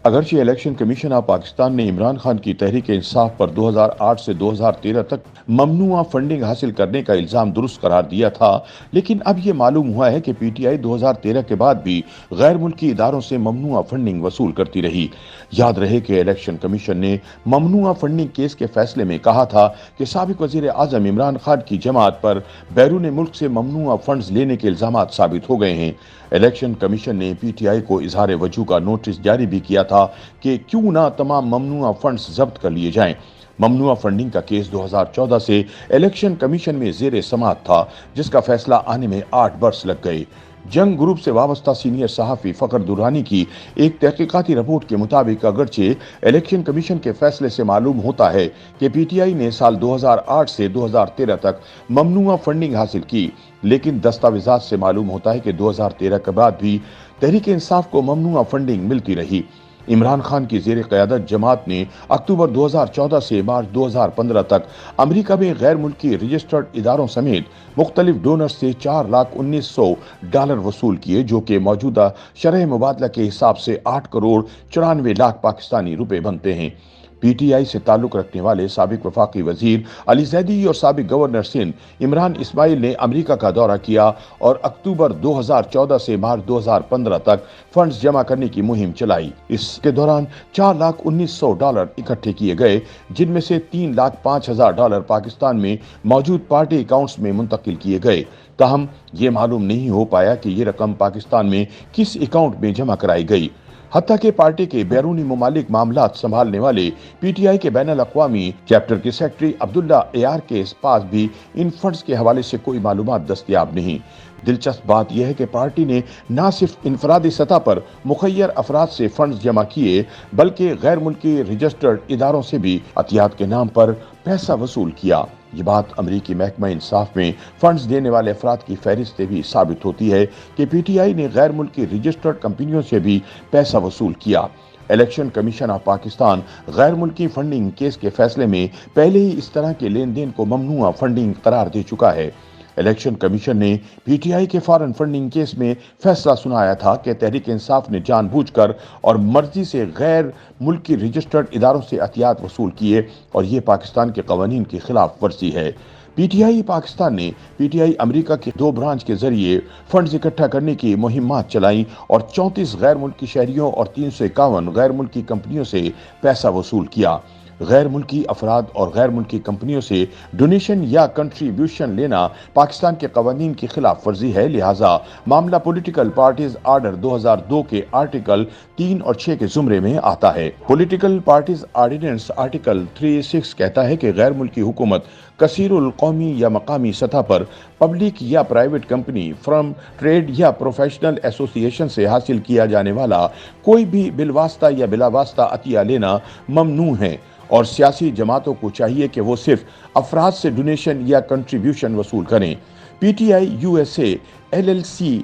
اگرچہ election commission of Pakistan نے عمران خان کی تحریک انصاف پر 2008 سے 2013 تک ممنوعہ فنڈنگ حاصل کرنے کا الزام درست قرار دیا تھا، لیکن اب یہ معلوم ہوا ہے کہ پی ٹی آئی 2013 کے بعد بھی غیر ملکی اداروں سے ممنوعہ فنڈنگ وصول کرتی رہی۔ یاد رہے کہ الیکشن کمیشن نے ممنوعہ فنڈنگ کیس کے فیصلے میں کہا تھا کہ سابق وزیر اعظم عمران خان کی جماعت پر بیرون ملک سے ممنوعہ فنڈز لینے کے الزامات ثابت ہو گئے ہیں۔ الیکشن کمیشن نے پی ٹی آئی کو اظہار وجوہ کا نوٹس جاری بھی کیا تھا کہ کیوں نہ تمام ممنوعہ فنڈز ضبط کر لیے جائیں۔ ممنوعہ فنڈنگ کا کیس 2014 سے الیکشن کمیشن میں زیر سماعت تھا، جس کا فیصلہ آنے میں 8 برس لگ گئے۔ جنگ گروپ سے وابستہ سینئر صحافی فخر درانی کی ایک تحقیقاتی رپورٹ کے مطابق اگرچہ الیکشن کمیشن کے فیصلے سے معلوم ہوتا ہے کہ پی ٹی آئی نے سال 2008 سے 2013 تک ممنوعہ فنڈنگ حاصل کی، لیکن دستاویزات سے معلوم ہوتا ہے کہ 2013 کے بعد بھی تحریک انصاف کو ممنوعہ فنڈنگ ملتی رہی۔ عمران خان کی زیر قیادت جماعت نے اکتوبر 2014 سے مارچ 2015 تک امریکہ میں غیر ملکی رجسٹرڈ اداروں سمیت مختلف ڈونر سے $4,19,00,000 وصول کیے، جو کہ موجودہ شرح مبادلہ کے حساب سے 8,94,00,000 پاکستانی روپے بنتے ہیں۔ پی ٹی آئی سے تعلق رکھنے والے سابق وفاقی وزیر علی زیدی اور سابق گورنر سندھ عمران اسماعیل نے امریکہ کا دورہ کیا اور اکتوبر 2014 سے مارچ 2015 تک فنڈز جمع کرنے کی مہم چلائی۔ اس کے دوران $4,19,00,000 اکٹھے کیے گئے، جن میں سے $3,05,000 پاکستان میں موجود پارٹی اکاؤنٹس میں منتقل کیے گئے۔ تاہم یہ معلوم نہیں ہو پایا کہ یہ رقم پاکستان میں کس اکاؤنٹ میں جمع کرائی گئی۔ حتیٰ کہ پارٹی کے بیرونی ممالک معاملات سنبھالنے والے پی ٹی آئی کے بین الاقوامی چیپٹر کے سیکرٹری عبداللہ ایار کے پاس بھی ان فنڈز کے حوالے سے کوئی معلومات دستیاب نہیں۔ دلچسپ بات یہ ہے کہ پارٹی نے نہ صرف انفرادی سطح پر مخیر افراد سے فنڈز جمع کیے، بلکہ غیر ملکی رجسٹرڈ اداروں سے بھی عطیات کے نام پر پیسہ وصول کیا۔ یہ بات امریکی محکمہ انصاف میں فنڈز دینے والے افراد کی فہرست سے بھی ثابت ہوتی ہے کہ پی ٹی آئی نے غیر ملکی رجسٹرڈ کمپنیوں سے بھی پیسہ وصول کیا۔ الیکشن کمیشن آف پاکستان غیر ملکی فنڈنگ کیس کے فیصلے میں پہلے ہی اس طرح کے لین دین کو ممنوعہ فنڈنگ قرار دے چکا ہے۔ الیکشن کمیشن نے پی ٹی آئی کے فارن فنڈنگ کیس میں فیصلہ سنایا تھا کہ تحریک انصاف نے جان بوجھ کر اور مرضی سے غیر ملکی رجسٹرڈ اداروں سے عطیات وصول کیے اور یہ پاکستان کے قوانین کی خلاف ورزی ہے۔ پی ٹی آئی پاکستان نے پی ٹی آئی امریکہ کی 2 برانچ کے ذریعے فنڈز اکٹھا کرنے کی مہمات چلائیں اور 34 غیر ملکی شہریوں اور 351 غیر ملکی کمپنیوں سے پیسہ وصول کیا۔ غیر ملکی افراد اور غیر ملکی کمپنیوں سے ڈونیشن یا کنٹریبیوشن لینا پاکستان کے قوانین کی خلاف ورزی ہے، لہٰذا معاملہ پولیٹیکل پارٹیز آرڈر 2002 کے آرٹیکل 3 اور 6 کے زمرے میں آتا ہے۔ پولیٹیکل پارٹیز آرڈیننس آرٹیکل 36 کہتا ہے کہ غیر ملکی حکومت کثیر القومی یا مقامی سطح پر پبلک یا پرائیویٹ کمپنی، فرم، ٹریڈ یا پروفیشنل ایسوسی ایشن سے حاصل کیا جانے والا کوئی بھی بالواسطہ یا بلا واسطہ عطیہ لینا ممنوع ہے، اور سیاسی جماعتوں کو چاہیے کہ وہ صرف افراد سے ڈونیشن یا کنٹریبیوشن وصول کریں۔ P T I U S A L L C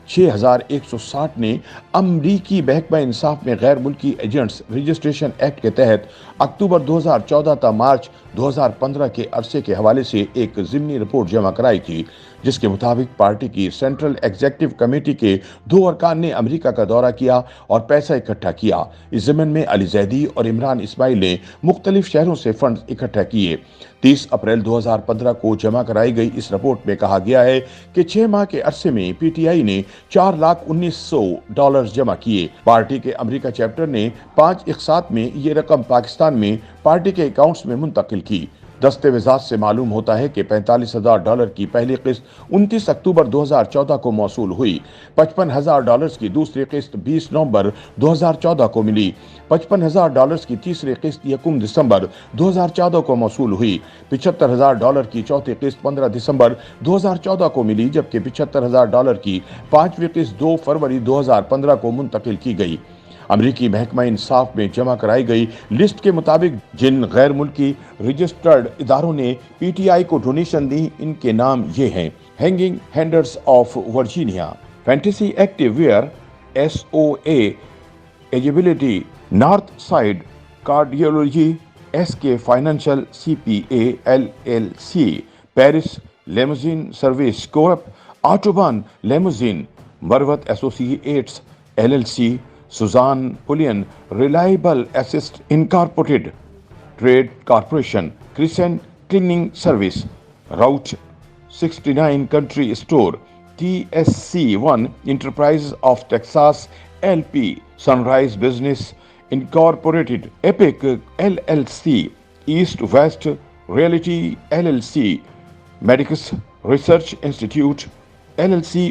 6160 نے امریکی محکمہ انصاف میں غیر ملکی ایجنٹس رجسٹریشن ایکٹ کے تحت اکتوبر 2014 تا مارچ 2015 کے عرصے کے حوالے سے ایک ضمنی رپورٹ جمع کرائی تھی، جس کے مطابق پارٹی کی سینٹرل ایگزیکٹو کمیٹی کے 2 ارکان نے امریکہ کا دورہ کیا اور پیسہ اکٹھا کیا۔ اس ضمن میں علی زیدی اور عمران اسماعیل نے مختلف شہروں سے فنڈز اکٹھا کیے۔ 30 اپریل 2015 کو جمع کرائی گئی اس رپورٹ میں کہا گیا ہے کہ 6 ماہ کے عرصے میں پی ٹی آئی نے $4,19,00,000 جمع کیے۔ پارٹی کے امریکہ چیپٹر نے 5 اقساط میں یہ رقم پاکستان میں پارٹی کے اکاؤنٹس میں منتقل کی۔ دستاویزات سے معلوم ہوتا ہے کہ $45,000 کی پہلی قسط 29 اکتوبر 2014 کو موصول ہوئی، $55,000 کی دوسری قسط 20 نومبر 2014 کو ملی، $55,000 کی تیسری قسط 1 دسمبر 2014 کو موصول ہوئی، $75,000 کی چوتھی قسط 15 دسمبر 2014 کو ملی، جبکہ $75,000 کی 5ویں قسط 2 فروری 2015 کو منتقل کی گئی۔ امریکی محکمہ انصاف میں جمع کرائی گئی لسٹ کے مطابق جن غیر ملکی رجسٹرڈ اداروں نے پی ٹی آئی کو ڈونیشن دی، ان کے نام یہ ہیں: hanging handers of Virginia, fantasy active wear S O A eligibility, north side cardiology S K financial C P A L L C, Paris limousine service corp, autobahn limousine, Marwat associates L L C, Suzanne Pullian, Reliable Assist Incorporated, Trade Corporation, Crescent Cleaning Service, Route 69 Country Store, TSC1 Enterprises of Texas LP, Sunrise Business Incorporated, Epic LLC, East West Realty LLC, Medicus Research Institute LLC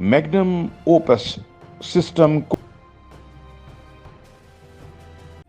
Magnum Opus System।